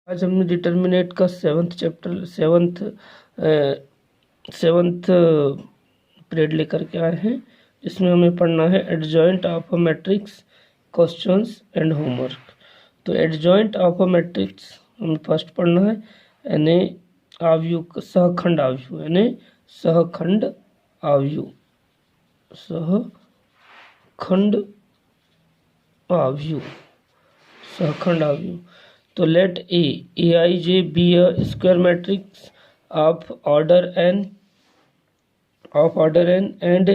आज हमने डिटर्मिनेट का सेवन्थ पीरियड लेकर के आए हैं, जिसमें हमें पढ़ना है adjoint of a matrix, questions and homework. तो एडजॉइंट ऑफ अ मैट्रिक्स हमें फर्स्ट पढ़ना है, यानी आव्यूह, सहखंड आव्यूह, यानी सहखंड आव्यूह, सहखंड आव्यूह, सहखंड आव्यूह। तो let Aij be a square matrix of order n and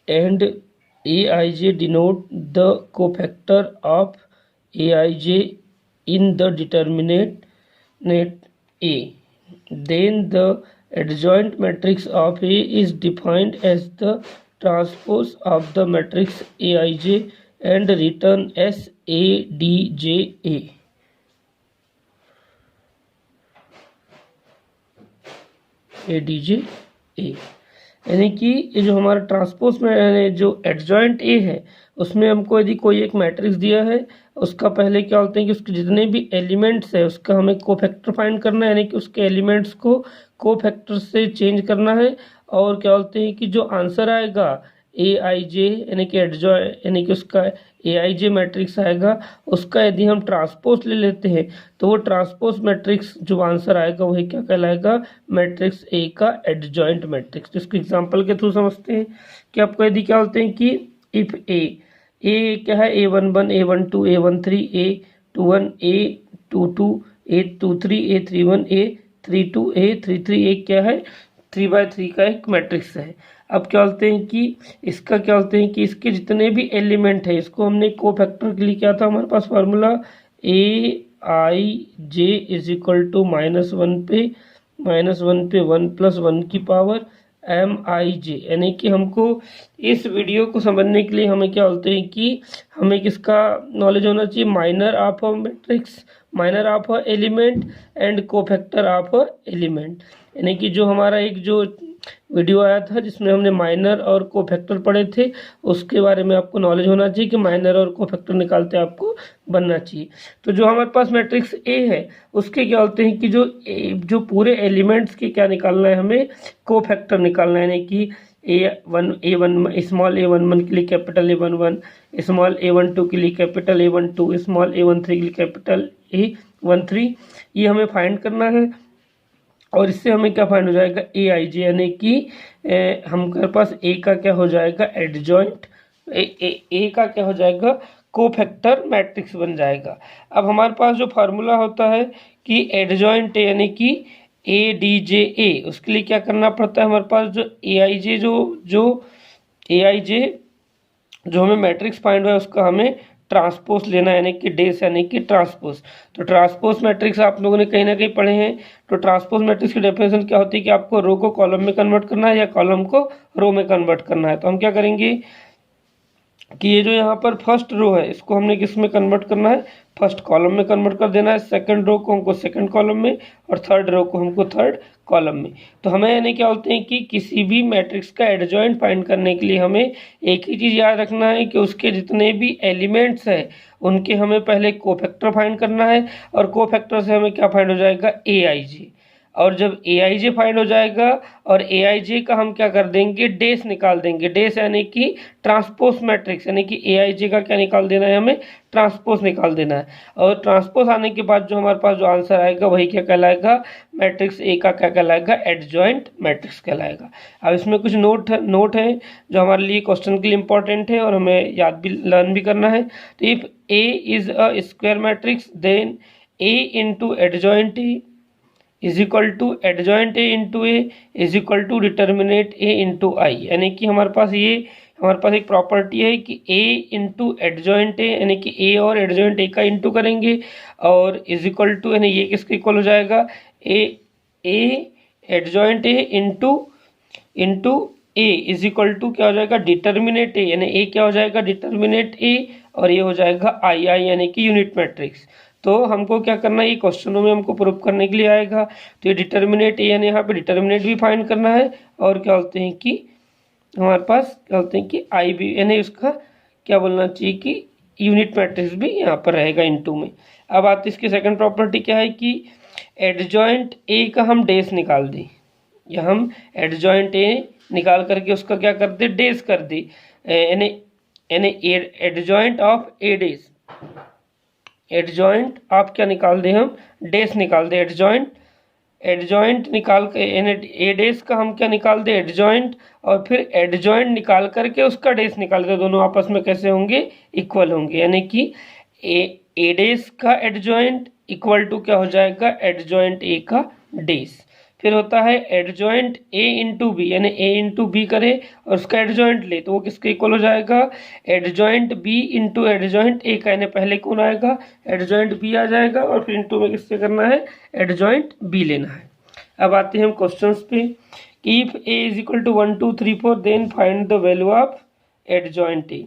Aij denote the cofactor of Aij in the determinant A. Then the adjoint matrix of A is defined as the transpose of the matrix Aij and written as ADJ A. ADJ A, यानी कि ये जो हमारा transpose में यानी जो adjoint A है, उसमें हमको यदि कोई एक मैट्रिक्स दिया है, उसका पहले क्या होते हैं कि उसके जितने भी एलिमेंट्स है उसका हमें कोफैक्टर फाइंड करना है, यानी कि उसके एलिमेंट्स को कोफैक्टर से चेंज करना है। और क्या बोलते हैं कि जो आंसर आएगा Aij यानी कि यानी कि उसका Aij मैट्रिक्स आएगा, उसका यदि हम ट्रांसपोज ले लेते हैं तो वो ट्रांसपोज मैट्रिक्स जो आंसर आएगा वही क्या कहलाएगा, मैट्रिक्स ए का एडजॉइंट मैट्रिक्स। जिसको एग्जांपल के थ्रू समझते हैं कि आपको यदि क्या बोलते हैं कि इफ ए क्या है, A11 A12 A13 A21 A22 A23 A31 A32 A33 एक क्या है 3x3 का एक मैट्रिक्स है। अब क्या बोलते हैं कि इसका क्या बोलते हैं कि इसके जितने भी एलिमेंट है, इसको हमने कोफैक्टर के लिए क्या था हमारे पास formula Aij is equal to -1 पे 1 प्लस 1 की पावर Mij, यानी कि हमको इस वीडियो को समझने के लिए हमें क्या बोलते हैं कि हमें किसका नॉलेज होना चाहिए, minor of a matrix, minor of a element and cofactor of a element. यानी कि जो हमारा एक जो वीडियो आया था जिसमें हमने माइनर और कोफैक्टर पढ़े थे, उसके बारे में आपको नॉलेज होना चाहिए कि माइनर और कोफैक्टर निकालते आपको बनना चाहिए। तो जो हमारे पास मैट्रिक्स ए है उसके क्या होते हैं कि जो पूरे एलिमेंट्स के क्या निकालना है, हमें कोफैक्टर निकालना है। यानी कि A1 स्मॉल A11 के लिए कैपिटल A11, स्मॉल A12 के लिए कैपिटल A12, स्मॉल A13 के लिए कैपिटल A13, ये हमें फाइंड करना है। और इससे हमें क्या फाइंड हो जाएगा Aij, यानी कि हमारे पास ए का क्या हो जाएगा एडजॉइंट, ए का क्या हो जाएगा कोफैक्टर मैट्रिक्स बन जाएगा। अब हमारे पास जो फार्मूला होता है कि एडजॉइंट ए यानी कि ADJ, उसके लिए क्या करना पड़ता है, हमारे पास जो Aij जो Aij जो हमें मैट्रिक्स फाइंड हुआ है उसका हमें ट्रांसपोज लेना है, यानी कि डेस यानी कि ट्रांसपोज। तो ट्रांसपोज मैट्रिक्स आप लोगों ने कहीं ना कहीं पढ़े हैं। तो ट्रांसपोज मैट्रिक्स की डेफिनेशन क्या होती है कि आपको रो को कॉलम में कन्वर्ट करना है या कॉलम को रो में कन्वर्ट करना है। तो हम क्या करेंगे कि ये जो यहाँ पर फर्स्ट रो है इसको हमने किस में कन्वर्ट करना है, फर्स्ट कॉलम में कन्वर्ट कर देना है, सेकंड रो को हमको सेकंड कॉलम में और थर्ड रो को हमको थर्ड कॉलम में। तो हमें यानी क्या बोलते हैं कि किसी भी मैट्रिक्स का एडजॉइंट फाइंड करने के लिए हमें एक ही चीज़ याद रखना है कि उसके जितने भी एलिमेंट्स है उनके हमें पहले कोफैक्टर फाइंड करना है, और कोफैक्टर से हमें क्या फाइंड हो जाएगा Aij। और जब Aij फाइंड हो जाएगा और Aij का हम क्या कर देंगे डेस निकाल देंगे, डेस यानी कि ट्रांसपोज मैट्रिक्स, यानी कि Aij का क्या निकाल देना है, हमें ट्रांसपोज निकाल देना है। और ट्रांसपोज आने के बाद जो हमारे पास जो आंसर आएगा वही क्या कहलाएगा, मैट्रिक्स ए का क्या कहलाएगा एडजॉइंट मैट्रिक्स कहलाएगा। अब इसमें कुछ नोट है जो हमारे लिए क्वेश्चन के लिए इंपॉर्टेंट है और हमें याद भी लर्न भी करना है। तो if A is a square matrix then A into adjoint A is equal to adjoint A into A is equal to determinant A into I. यानी कि हमारे पास एक प्रॉपर्टी है कि ए इंटू एडजॉइंट ए, यानी कि ए और एडजॉइंट ए का इंटू करेंगे और इज इक्वल टू, यानी ये किसके इक्वल हो जाएगा A adjoint A into A is equal to क्या हो जाएगा डिटर्मिनेट ए, यानी ए क्या हो जाएगा डिटर्मिनेट ए और ये हो जाएगा आई यानी कि यूनिट मैट्रिक्स। तो हमको क्या करना है, ये क्वेश्चनों में हमको प्रूफ करने के लिए आएगा। तो ये डिटर्मिनेट ए यानी यहाँ पे डिटर्मिनेट भी फाइंड करना है और क्या बोलते हैं कि हमारे पास क्या बोलते हैं कि आई भी, यानी उसका क्या बोलना चाहिए कि यूनिट मैट्रिक्स भी यहाँ पर रहेगा इनटू में। अब आती इसकी सेकंड प्रॉपर्टी क्या है कि एडजॉइंट ए का हम डेस निकाल दें, या हम एडजॉइंट ए निकाल करके उसका क्या कर दे, डेस कर दे, यानी एडजॉइंट ऑफ ए डेस, एडजॉइंट आप क्या निकाल दें, हम डेस निकाल दे, एडजॉइंट निकाल के ए डेस का हम क्या निकाल दे, एडजॉइंट, और फिर एडजॉइंट निकाल करके उसका डेस निकाल दे, दोनों आपस में कैसे होंगे, इक्वल होंगे, यानी कि ए डेस का एडजॉइंट इक्वल टू क्या हो जाएगा, एडजॉइंट ए का डेस। फिर होता है एडजॉइंट ए इंटू बी, यानी ए इंटू बी करे और उसका एडजॉइंट ले तो वो किसके इक्वल हो जाएगा, adjoint B into adjoint A का, यानी पहले कौन आएगा, एडजॉइंट बी आ जाएगा और फिर इंटू में किससे करना है, एडजॉइंट बी लेना है। अब आते हैं हम क्वेश्चंस पे कि if A is equal to 1 2 3 4 then find the value of adjoint A.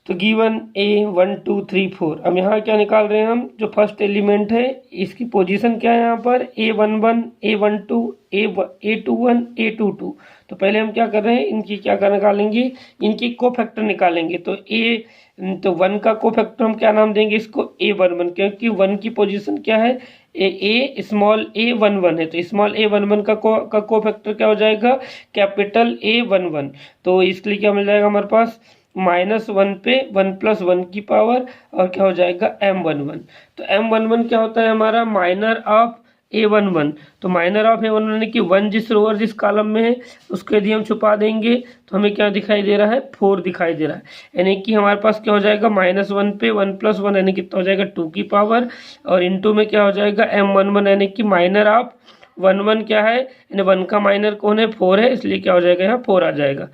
तो गिवन ए 1 2 3 4, अब यहाँ क्या निकाल रहे हैं हम, जो फर्स्ट एलिमेंट है इसकी पोजीशन क्या है यहाँ पर, A11 A12 A21 A22। तो पहले हम क्या कर रहे हैं, इनकी क्या कर निकालेंगे, इनकी कोफैक्टर निकालेंगे। तो तो 1 का कोफैक्टर हम क्या नाम देंगे इसको, A11, क्योंकि 1 की पोजीशन क्या है, ए स्मॉल A11 है, तो स्मॉल A11 का कोफैक्टर क्या हो जाएगा, कैपिटल A11। तो इसलिए क्या मिल जाएगा हमारे पास, -1 पे 1 + 1 की पावर और क्या हो जाएगा M11। तो M11 क्या होता है हमारा, माइनर ऑफ A11। तो माइनर ऑफ A11 यानी कि 1 जिस रो और जिस कॉलम में है उसके यदि हम छुपा देंगे तो हमें क्या दिखाई दे रहा है, 4 दिखाई दे रहा है, यानी कि हमारे पास क्या हो जाएगा, -1 पे 1 + 1 यानी कितना हो जाएगा 2 की पावर, और इंटू में क्या हो जाएगा M11 यानी कि माइनर ऑफ 1 क्या है, यानी 1 का माइनर कौन है, 4 है, इसलिए क्या हो जाएगा यहाँ 4 आ जाएगा।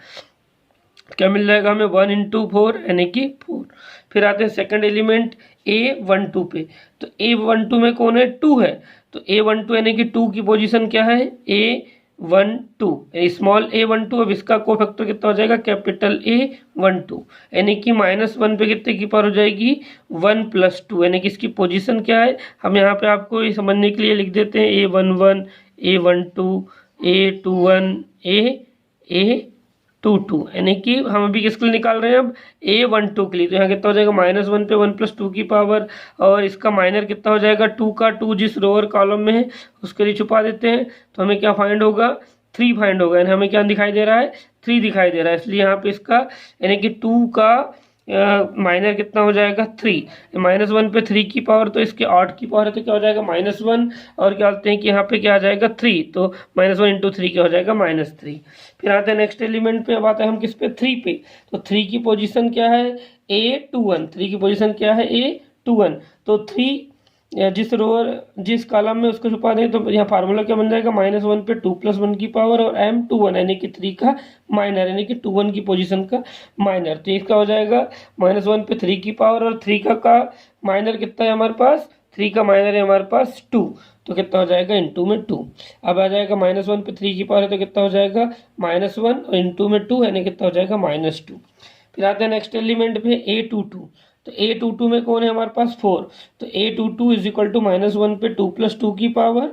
क्या मिल जाएगा हमें, 1 × 4 यानी कि 4। फिर आते हैं सेकंड एलिमेंट A12 पे, तो A12 में कौन है, 2 है, तो A12 यानी कि 2 की पोजीशन क्या है, A12 स्मॉल A12। अब इसका कोफैक्टर कितना हो जाएगा, कैपिटल A12, यानी कि -1 पे कितने की पावर हो जाएगी, 1 + 2, यानी कि इसकी पोजीशन क्या है, हम यहाँ पे आपको ये समझने के लिए लिख देते हैं A11 A12 A21 A22, यानी कि हम अभी किसके लिए निकाल रहे हैं, अब A12 के लिए। तो यहाँ कितना हो जाएगा, -1 पे 1 + 2 की पावर, और इसका माइनर कितना हो जाएगा, 2 का 2 जिस रो और कॉलम में है उसके लिए छुपा देते हैं, तो हमें क्या फाइंड होगा, 3 फाइंड होगा, यानी हमें क्या दिखाई दे रहा है, 3 दिखाई दे रहा है, इसलिए यहाँ पे इसका यानी कि 2 का माइनर कितना हो जाएगा, 3, -1 पे 3 की पावर, तो इसके 8 की पावर है, तो क्या हो जाएगा -1, और क्या बोलते हैं कि यहाँ पे क्या आ जाएगा 3, तो -1 × 3 क्या हो जाएगा -3। फिर आते हैं नेक्स्ट एलिमेंट पे, अब आते हैं हम किस पे, 3 पे। तो 3 की पोजीशन क्या है, A21, 3 की पोजीशन क्या है, A21। तो 3 जिस रो जिस कॉलम में उसको छुपा दें, तो यहाँ फार्मूला क्या बन जाएगा, -1 पे 2 + 1 की पावर और M21 यानी कि 3 का माइनर, यानी कि 21 की पोजीशन का माइनर। तो इसका हो जाएगा -1 पे 3 की पावर और 3 का माइनर कितना है हमारे पास, 3 का माइनर है हमारे पास 2, तो कितना हो जाएगा, इंटू में 2। अब आ जाएगा -1 पे 3 की पावर है तो कितना हो जाएगा, -1 और इंटू में 2 यानी कितना हो जाएगा, -2। फिर आते हैं नेक्स्ट एलिमेंट पे A22। तो A22 में कौन है हमारे पास, 4, तो A22 = -1 पे 2 + 2 की पावर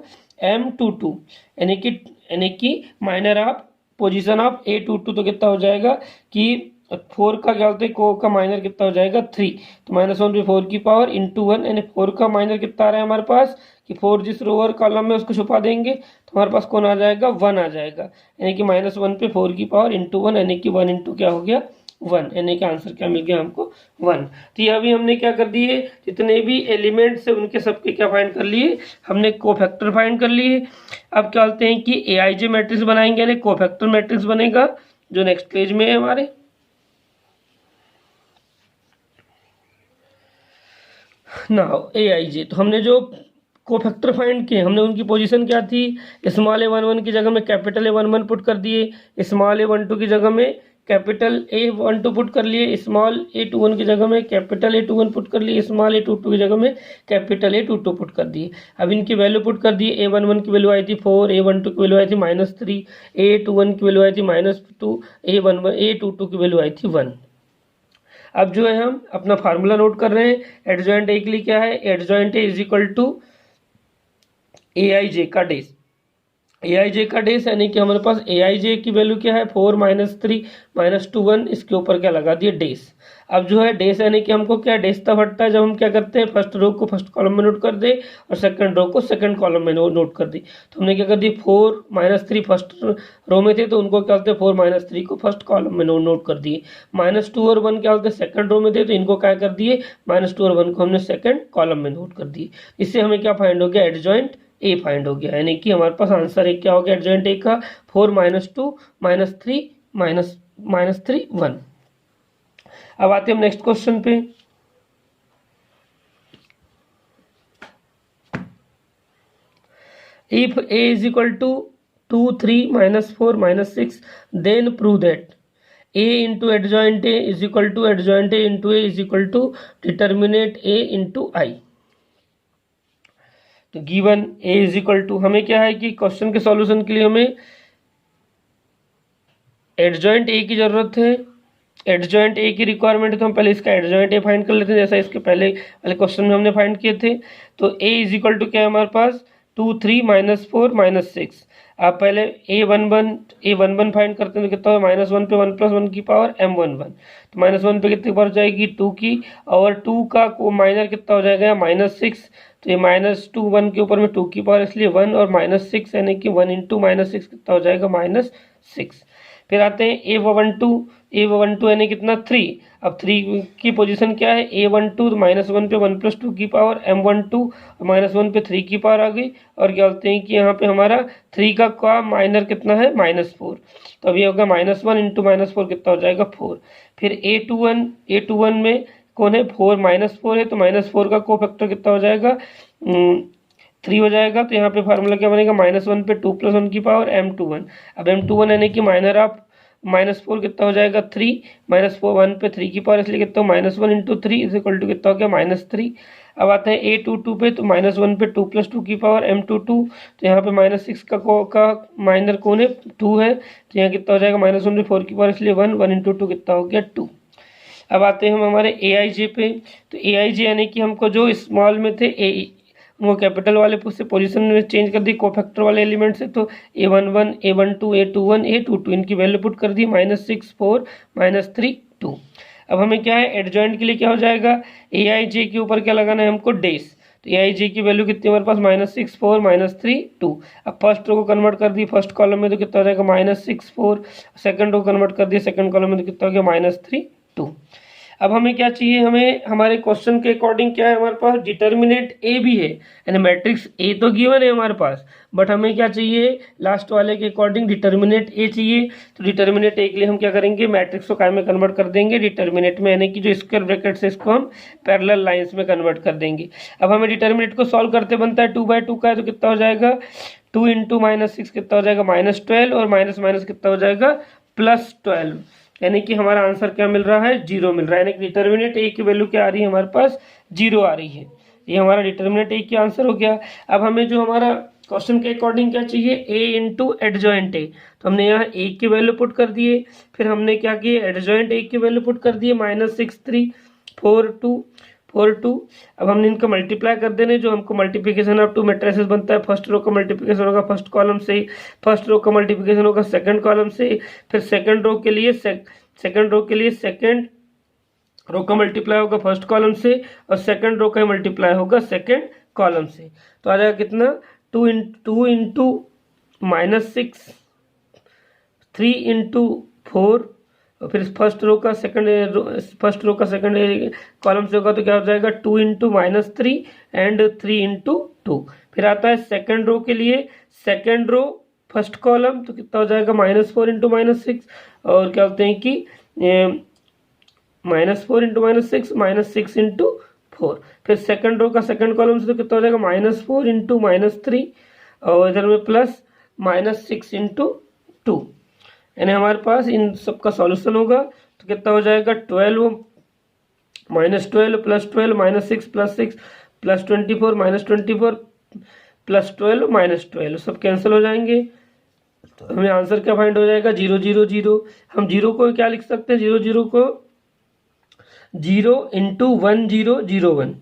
M22, यानी कि minor of position of A22, तो कितना हो जाएगा कि 4 का क्या बोलते हैं, को का माइनर कितना हो जाएगा 3, तो -1 पे 4 की पावर इंटू 1, यानी 4 का माइनर कितना आ रहा है हमारे पास कि 4 जिस रो और कॉलम में उसको छुपा देंगे तो हमारे पास कौन आ जाएगा, 1 आ जाएगा, यानी कि -1 पे 4 की पावर इंटू 1, यानी कि 1 × क्या हो गया 1, यानी कि आंसर क्या मिल गया हमको 1। तो ये अभी हमने क्या कर दिए, जितने भी एलिमेंट्स है उनके सबके क्या फाइंड कर लिए, हमने कोफैक्टर फाइंड कर लिए। अब क्या बोलते हैं कि AIJ मैट्रिक्स बनाएंगे, यानी कोफैक्टर मैट्रिक्स बनेगा, जो नेक्स्ट पेज में है हमारे। नाउ AIJ, तो हमने जो कोफैक्टर फाइंड किए, हमने उनकी पोजीशन क्या थी, स्मॉल A11 की जगह में कैपिटल A11 पुट कर दिए, स्मॉल A12 की जगह में कैपिटल A12 पुट कर लिए, स्मॉल A21 की जगह में कैपिटल A21 पुट कर लिए, स्मॉल A22 की जगह में कैपिटल A22 पुट कर दिए। अब इनकी वैल्यू पुट कर दिए, A11 की वैल्यू आई थी 4, A12 की वैल्यू आई थी -3, A21 की वैल्यू आई थी -2, A22 की वैल्यू आई थी 1। अब जो है हम अपना फार्मूला नोट कर रहे हैं, एडजॉइंट ए के लिए क्या है, एडजॉइंट ए = AIJ का डेस। ए आई जे का डेस, यानी कि हमारे पास ए आई जे की वैल्यू क्या है 4 -3 -2 1, इसके ऊपर क्या लगा दिए डेस। अब जो है डेस यानी कि हमको क्या डेस तब हटता है जब हम क्या करते हैं फर्स्ट रो को फर्स्ट कॉलम में नोट कर दे और सेकंड रो को सेकंड कॉलम में नोट कर दी। तो हमने क्या कर दी 4 -3 फर्स्ट रो में थे तो उनको क्या होते हैं 4 -3 को फर्स्ट कॉलम में नोट कर दिए। -2 और 1 क्या होते हैं सेकंड रो में थे तो इनको क्या कर दिए -2 और 1 को हमने सेकंड कॉलम में नोट कर दिए। इससे हमें क्या फाइंड हो गया एडजॉइंट ए फाइंड हो गया, यानी कि हमारे पास आंसर एक क्या हो गया एडजॉइंट ए का 4 -2 -3 -3 1। अब आते हैं हम नेक्स्ट क्वेश्चन पे। If a is equal to 2 3 -4 -6 then prove that a into adjoint a is equal to adjoint a into a is equal to determinate a into I। तो given a is equal to, हमें क्या है कि question के solution के लिए हमें adjoint a की जरूरत है। एडजॉइंट a की रिक्वायरमेंट है तो हम पहले इसका एडजॉइंट a फाइंड कर लेते हैं जैसा इसके पहले वाले क्वेश्चन में हमने फाइंड किए थे। तो a इज इक्वल टू क्या है हमारे पास 2 3 -4 -6। आप पहले a11 फाइंड करते हैं तो कितना होगा -1 पे 1 + 1 की पावर m11। तो -1 पे कितनी पावर जाएगी 2 की, और 2 का को माइनर कितना हो जाएगा -6। तो ये -2 1 के ऊपर में 2 की पावर इसलिए 1 और -6 यानी कि 1 × -6 कितना हो जाएगा -6। फिर आते हैं a12 यानी कितना 3। अब 3 की पोजीशन क्या है a12 तो -1 पे 1 + 2 की पावर m12 -1 पे 3 की पावर आ गई। और क्या बोलते हैं कि यहाँ पे हमारा 3 का माइनर कितना है -4। तो अब ये होगा -1 × -4 कितना हो जाएगा 4। फिर a21 में कौन है 4 -4 है तो -4 का कोफैक्टर कितना हो जाएगा 3 हो जाएगा। तो यहाँ पे फार्मूला क्या बनेगा -1 पे 2 + 1 की पावर m21। अब m21 यानी कि माइनर ऑफ -4 कितना हो जाएगा 3, -4 1 पे 3 की पावर इसलिए कितना -1 × 3 इज इक्वल टू कितना हो गया -3। अब आता है a22 पे तो -1 पे 2 + 2 की पावर m22। तो यहाँ पे -6 का माइनर कौन है 2 है तो यहाँ कितना हो जाएगा -1 पे 4 की पावर इसलिए 1 × 2 कितना हो गया 2। अब आते हैं हम हमारे ए आई जे पे। तो ए आई जे यानी कि हमको जो स्मॉल में थे वो कैपिटल वाले से पोजीशन में चेंज कर दी कोफैक्टर वाले एलिमेंट से। तो a11 a12 a21 a22 इनकी वैल्यू पुट कर दी -6 4 -3 2। अब हमें क्या है एडजॉइंट के लिए क्या हो जाएगा ए आई जे के ऊपर क्या लगाना है हमको डेस। तो ए आई जे की वैल्यू कितनी हमारे पास -6 4 -3 2। अब फर्स्ट रो को कन्वर्ट कर दी फर्स्ट कॉलम में तो कितना हो जाएगा -6 4। सेकंड रो कन्वर्ट कर दिया सेकंड कॉलम में तो कितना हो गया -3 2। अब हमें क्या चाहिए हमें हमारे क्वेश्चन के अकॉर्डिंग क्या है हमारे पास डिटर्मिनेंट ए भी है, यानी मैट्रिक्स ए तो गिवन है हमारे पास, बट हमें क्या चाहिए लास्ट वाले के अकॉर्डिंग डिटर्मिनेंट ए चाहिए। तो डिटर्मिनेंट ए के लिए हम क्या करेंगे मैट्रिक्स को काय में कन्वर्ट कर देंगे डिटर्मिनेंट में, यानी कि जो स्क्वायर ब्रैकेट से इसको हम पैरेलल लाइंस में कन्वर्ट कर देंगे। अब हमें डिटर्मिनेंट को सॉल्व करते बनता है 2/2 का है तो कितना हो जाएगा 2 × -6 कितना हो जाएगा -12 और माइनस माइनस कितना हो जाएगा +12, यानी कि हमारा आंसर क्या मिल रहा है 0 मिल रहा है। यानी कि डिटर्मिनेंट ए की वैल्यू क्या आ रही है हमारे पास 0 आ रही है। ये हमारा डिटर्मिनेंट ए की आंसर हो गया। अब हमें जो हमारा क्वेश्चन के अकॉर्डिंग क्या चाहिए a × एडजॉइंट ए। तो हमने यहाँ a की वैल्यू पुट कर दिए, फिर हमने क्या किया एडजॉइंट ए की वैल्यू पुट कर दिए -6 3 4 2 4 2। अब हमने इनका मल्टीप्लाई कर देने जो हमको मल्टीप्लिकेशन ऑफ 2 मैट्रिसेस बनता है। फर्स्ट रो का मल्टीप्लिकेशन होगा फर्स्ट कॉलम से, फर्स्ट रो का मल्टीप्लिकेशन होगा सेकंड कॉलम से, फिर सेकंड रो के लिए सेकंड रो का मल्टीप्लाई होगा फर्स्ट कॉलम से और सेकंड रो का मल्टीप्लाई होगा सेकंड कॉलम से। तो आ जाएगा कितना 2 × -6 3 × 4 और फिर फर्स्ट रो का सेकंड कॉलम से होगा तो क्या हो जाएगा 2 × -3 एंड 3 × 2। फिर आता है सेकंड रो के लिए सेकंड रो फर्स्ट कॉलम तो कितना हो जाएगा -4 × -6 और क्या बोलते हैं कि -4 × -6 × 4। फिर सेकंड रो का सेकंड कॉलम से तो कितना हो जाएगा -4 × -3 और इधर में प्लस -6 × 2, यानी हमारे पास इन सब का सॉल्यूशन होगा तो कितना हो जाएगा 12 -12 + 12 -6 + 6 + 24 -24 + 12 -12 सब कैंसिल हो जाएंगे। तो हमें आंसर क्या फाइंड हो जाएगा 0 0 0। हम 0 को क्या लिख सकते हैं 0 0 को 0 × 1 0 0 1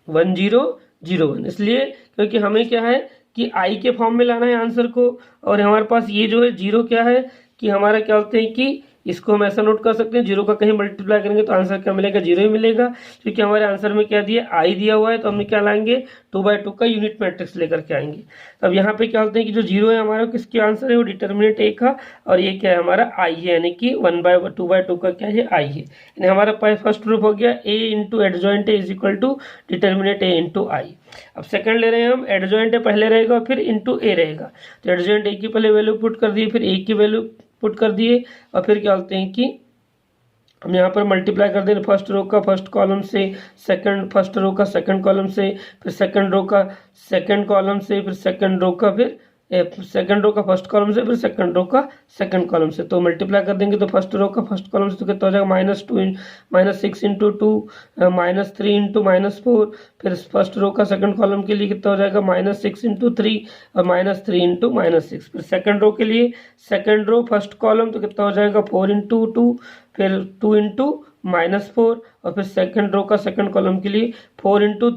1 0 0 1, इसलिए क्योंकि हमें क्या है कि आई के फॉर्म में लाना है आंसर को, और हमारे पास ये जो है जीरो क्या है कि हमारा क्या बोलते हैं कि इसको हम ऐसा नोट कर सकते हैं, जीरो का कहीं मल्टीप्लाई करेंगे तो आंसर क्या मिलेगा, जीरो ही मिलेगा, क्योंकि हमारे आंसर में क्या दिया, आई दिया हुआ है, तो हम क्या लाएंगे, 2/2 का यूनिट मैट्रिक्स लेकर के आएंगे। अब यहाँ पे क्या बोलते हैं कि जो जीरो है हमारा किसके आंसर है, वो डिटर्मिनेंट ए का, और ये क्या है हमारा आई है, यानी कि 2/2 का क्या है, आई है। यानी हमारा फर्स्ट प्रूफ हो गया A into adjoint A is equal to determinant A into I. अब सेकंड ले रहे हैं हम, एडजॉइंट ए पहले रहेगा और फिर इंटू ए रहेगा, तो एडजॉइंट ए की पहले वैल्यू पुट कर दिए, फिर ए की वैल्यू पुट कर दिए, और फिर क्या बोलते हैं कि हम यहाँ पर मल्टीप्लाई कर दें फर्स्ट रो का फर्स्ट कॉलम से, फर्स्ट रो का सेकंड कॉलम से, फिर सेकंड रो का सेकंड कॉलम से, फिर सेकंड रो का फिर सेकंड रो का फर्स्ट कॉलम से, फिर सेकंड रो का सेकंड कॉलम से। तो मल्टीप्लाई कर देंगे तो फर्स्ट रो का फर्स्ट कॉलम से तो कितना हो जाएगा, -6 इंटू 2, -3 इंटू -4, फिर फर्स्ट रो का सेकंड कॉलम के लिए कितना हो जाएगा, -6 इंटू 3 और -3 इंटू -6। फिर सेकंड रो के लिए सेकंड रो फर्स्ट कॉलम तो कितना हो जाएगा, 4 इंटू 2, फिर 2 इंटू -4, और फिर सेकंड रो का सेकंड कॉलम के लिए 4 इंटू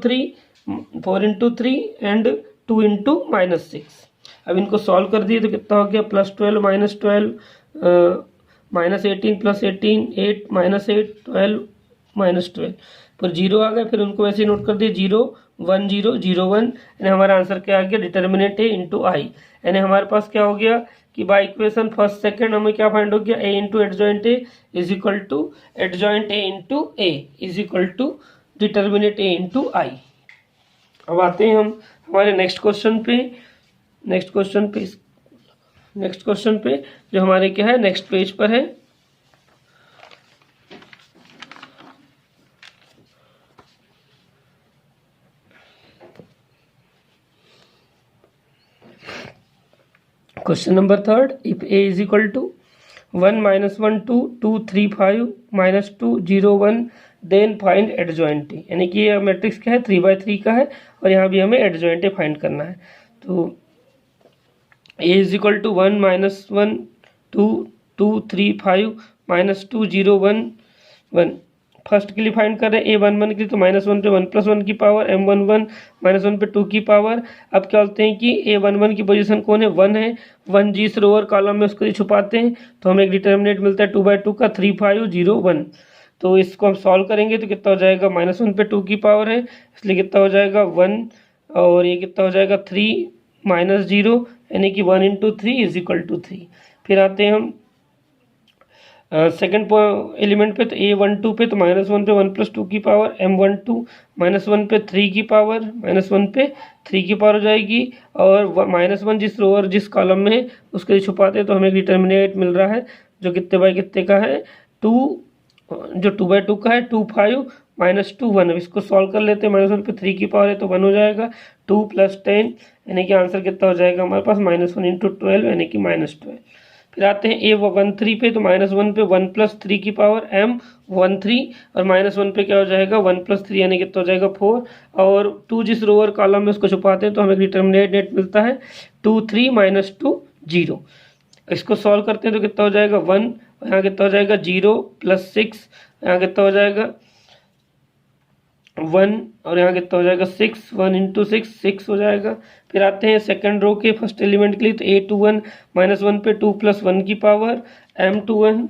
3 एंड 2 इंटू -6। अब इनको सॉल्व कर दिए तो कितना हो गया, +12 -12 -18 + 18 8 -8 12 -12, फिर जीरो आ गए, फिर उनको ऐसे नोट कर दिए 0 1 0 0 1, यानी हमारा आंसर क्या आ गया, डिटर्मिनेंट ए इंटू आई। यानी हमारे पास क्या हो गया कि बाय इक्वेशन फर्स्ट सेकंड हमें क्या फाइंड हो गया, A into adjoint A is equal to adjoint A into A is equal to determinant A into I. अब आते हैं हम हमारे नेक्स्ट क्वेश्चन पे जो हमारे क्या है नेक्स्ट पेज पर है। Question number 3, if A is equal to 1 -1 2 2 3 5 -2 0 1 then find adjoint A, यानी कि ये मैट्रिक्स क्या है 3/3 का है, और यहाँ भी हमें एडजॉइंट ए फाइंड करना है। तो a is equal to 1 -1 2 2 3 5 -2 0 1 1। First के लिए फाइंड कर रहे हैं, a 1 1 के लिए तो -1 पे 1 + 1 की पावर, m 1 1 -1 पे 2 की पावर। अब क्या बोलते हैं कि a 1 1 की पोजीशन कौन है, 1 है, 1 जिस रो और कॉलम में उसको छुपाते हैं, तो हमें एक डिटर्मिनेंट मिलता है 2/2 का 3 5 0 1। तो इसको हम सॉल्व करेंगे तो कितना हो जाएगा, -1 पे 2 की पावर है, इसलिए कितना हो जाएगा 1, और ये कितना हो जाएगा 3 -0, यानी कि 1 इंटू 3 इज इक्वल टू 3। फिर आते हैं हम सेकेंड एलिमेंट पे, तो a12 पे तो -1 पे 1 + 2 की पावर, m12 -1 पे 3 की पावर, -1 पे 3 की पावर हो जाएगी, और -1 जिस रो और जिस कॉलम में है उसके छुपाते हैं, तो हमें डिटर्मिनेंट मिल रहा है जो कितने बाई कितने का है, 2, जो 2/2 का है 2 5 -2 1। अब इसको सॉल्व कर लेते हैं, -1 पे 3 की पावर है तो 1 हो जाएगा, 2 + 10, यानी कि आंसर कितना हो जाएगा हमारे पास, -1 इंटू 12, यानी कि -12। फिर आते हैं a13 पे, तो -1 पे 1 + 3 की पावर m13, और -1 पे क्या हो जाएगा 1 + 3, यानी कितना हो जाएगा 4, और 2 जिस रो और कॉलम में उसको छुपाते हैं तो हमें डिटर्मिनेंट मिलता है 2 3 -2 0। इसको सॉल्व करते हैं तो कितना हो जाएगा 1, यहाँ कितना हो जाएगा 0 + 6, यहाँ कितना हो जाएगा 1, और यहाँ कितना हो जाएगा 6, 1 इंटू 6 6 हो जाएगा। फिर आते हैं सेकंड रो के फर्स्ट एलिमेंट के लिए, तो a21 -1 पे 2 + 1 की पावर, m21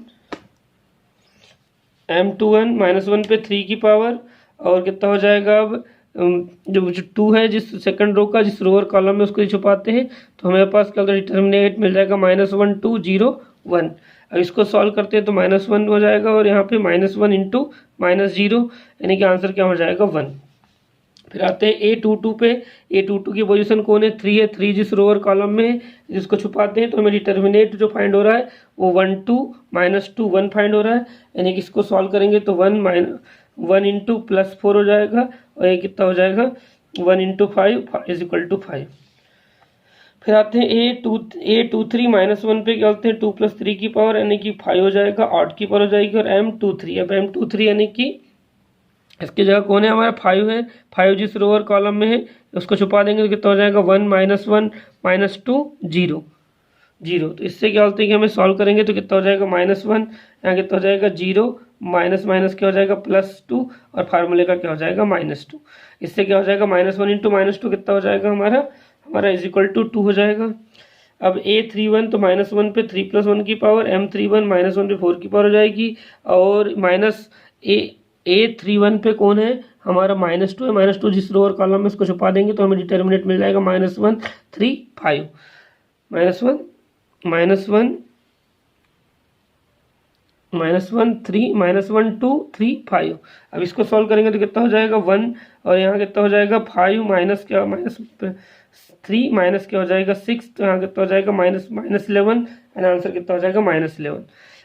-1 पे 3 की पावर, और कितना हो जाएगा अब जो 2 है जिस सेकंड रो का जिस रो और कॉलम में उसको छुपाते हैं, तो हमारे पास क्या डिटर्मिनेंट मिल जाएगा -1 2 0 1। अब इसको सॉल्व करते हैं तो -1 हो जाएगा, और यहाँ पे -1 इंटू -0, यानी कि आंसर क्या हो जाएगा 1। फिर आते हैं a22 पे, a22 की पोजीशन कौन है, 3 है, 3 जिस रो और कॉलम में है जिसको छुपाते हैं, तो हमें डिटर्मिनेंट जो फाइंड हो रहा है वो 1 2 -2 1 फाइंड हो रहा है, यानी कि इसको सॉल्व करेंगे तो 1 इंटू +4 हो जाएगा, और ये कितना हो जाएगा 1 इंटू 5 इज इक्वल टू 5। फिर आते हैं a23 -1 पे क्या होते हैं 2 + 3 की पावर, यानी कि 5 हो जाएगा, 8 की पावर हो जाएगी, और m23, अब m23 यानी कि इसकी जगह कौन है हमारा 5 है, 5 जिस रो और कॉलम में है उसको छुपा देंगे तो कितना हो जाएगा 1 -1 -2 0 0। तो इससे क्या होता है कि हमें सॉल्व करेंगे तो कितना हो जाएगा -1, यहाँ कितना हो जाएगा 0, माइनस माइनस क्या हो जाएगा +2, और फार्मूले का क्या हो जाएगा -2। इससे क्या हो जाएगा -1 इंटू -2 कितना हो जाएगा हमारा हमारा इज इक्वल टू 2 हो जाएगा। अब A31 तो -1 पे 3 + 1 की पावर, M31 -1 पे 4 की पावर हो जाएगी, और माइनस A31 पे कौन है हमारा -2 है, -2 जिस रो और कॉलम में इसको छुपा देंगे तो हमें डिटर्मिनेंट मिल जाएगा -1 3 5 -1 3 -1 2 3 5। अब इसको सॉल्व करेंगे तो कितना हो जाएगा 1, और यहाँ कितना हो जाएगा 5 माइनस क्या -3 माइनस क्या हो जाएगा 6, तो यहाँ कितना हो जाएगा -11, एंड आंसर कितना हो जाएगा -11।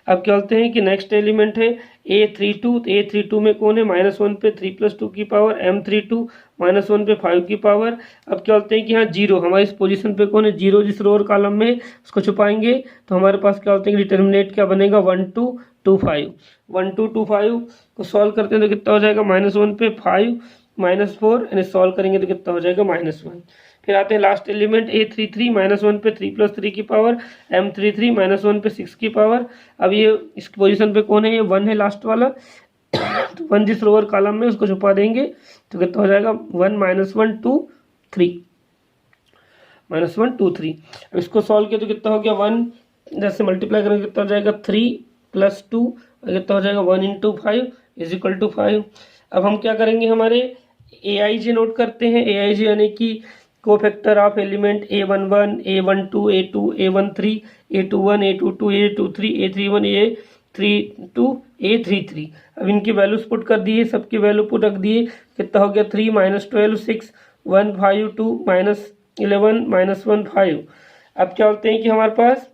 अब क्या बोलते हैं कि नेक्स्ट एलिमेंट है A32, तो A32 में कौन है -1 पे 3 + 2 की पावर, M32 -1 पे 5 की पावर। अब क्या बोलते हैं कि यहाँ 0 हमारी इस पोजीशन पे कौन है 0 जिस रो और कॉलम में उसको छुपाएंगे तो हमारे पास क्या बोलते हैं कि डिटर्मिनेंट क्या बनेगा 1 2 2 5। 1 2 2 5 को सॉल्व करते हैं तो कितना हो जाएगा -1 पे 5 -4, यानी सॉल्व करेंगे तो कितना हो जाएगा -1। फिर आते हैं लास्ट एलिमेंट A33 -1 पे 3 + 3 की पावर, M33 -1 पे 6 की पावर। अब ये इस पोजीशन पे कौन है ये 1 है लास्ट वाला तो 1 जिस रोवर कॉलम में उसको छुपा देंगे तो कितना हो जाएगा 1 -1 2 3 -1 2 3। अब इसको सॉल्व किया तो कितना हो गया 1, जैसे मल्टीप्लाई करेंगे कितना हो जाएगा 3 + 2, कितना हो जाएगा 1 × 5 = 5। अब हम क्या करेंगे हमारे AIJ नोट करते हैं। AIJ यानी कि cofactor of element A11 A12 A2 A13 A21 A22 A23 A31 A32 A33। अब इनकी वैल्यूज पुट कर दिए, सबकी वैल्यू पुट रख दिए, कितना हो गया 3 -12 6 1 5 2 -11 -1 5। अब क्या बोलते हैं कि हमारे पास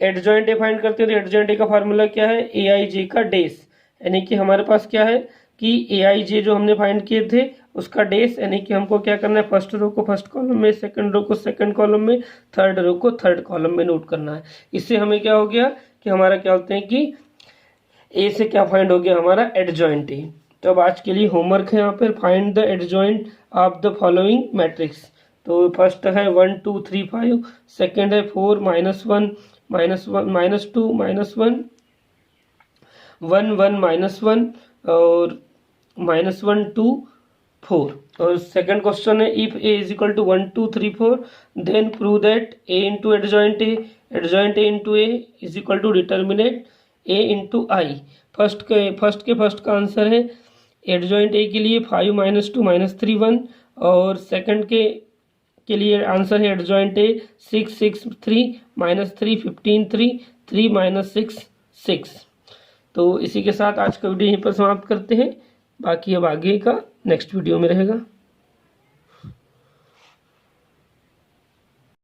एडजॉइंट ए फाइंड करते हैं तो एडजॉइंट ए का फार्मूला क्या है AIJ का डेस, यानी कि हमारे पास क्या है कि AIJ जो हमने फाइंड किए थे उसका डेस, यानी कि हमको क्या करना है फर्स्ट रो को फर्स्ट कॉलम में, सेकंड रो को सेकंड कॉलम में, थर्ड रो को थर्ड कॉलम में नोट करना है। इससे हमें क्या हो गया कि हमारा क्या बोलते हैं कि ए से क्या फाइंड हो गया हमारा एडजॉइंट ए। तो अब आज के लिए होमवर्क है यहाँ पर find the adjoint of the following matrix. तो फर्स्ट है 1 2 3 5, सेकेंड है 4 -1 -1 -2 -1 1 1 -1 और -1 2 4। और सेकंड क्वेश्चन है if A = 1 2 3 4 then prove that A × adjoint A × A is equal to determinant A × I। First का आंसर है एडजॉइंट A के लिए 5 -2 -3 1, और सेकंड के लिए आंसर है एडजॉइंट A 6 6 3 -3 15 3 3 -6 6। तो इसी के साथ आज का वीडियो यहीं पर समाप्त करते हैं, बाकी अब आगे का नेक्स्ट वीडियो में रहेगा।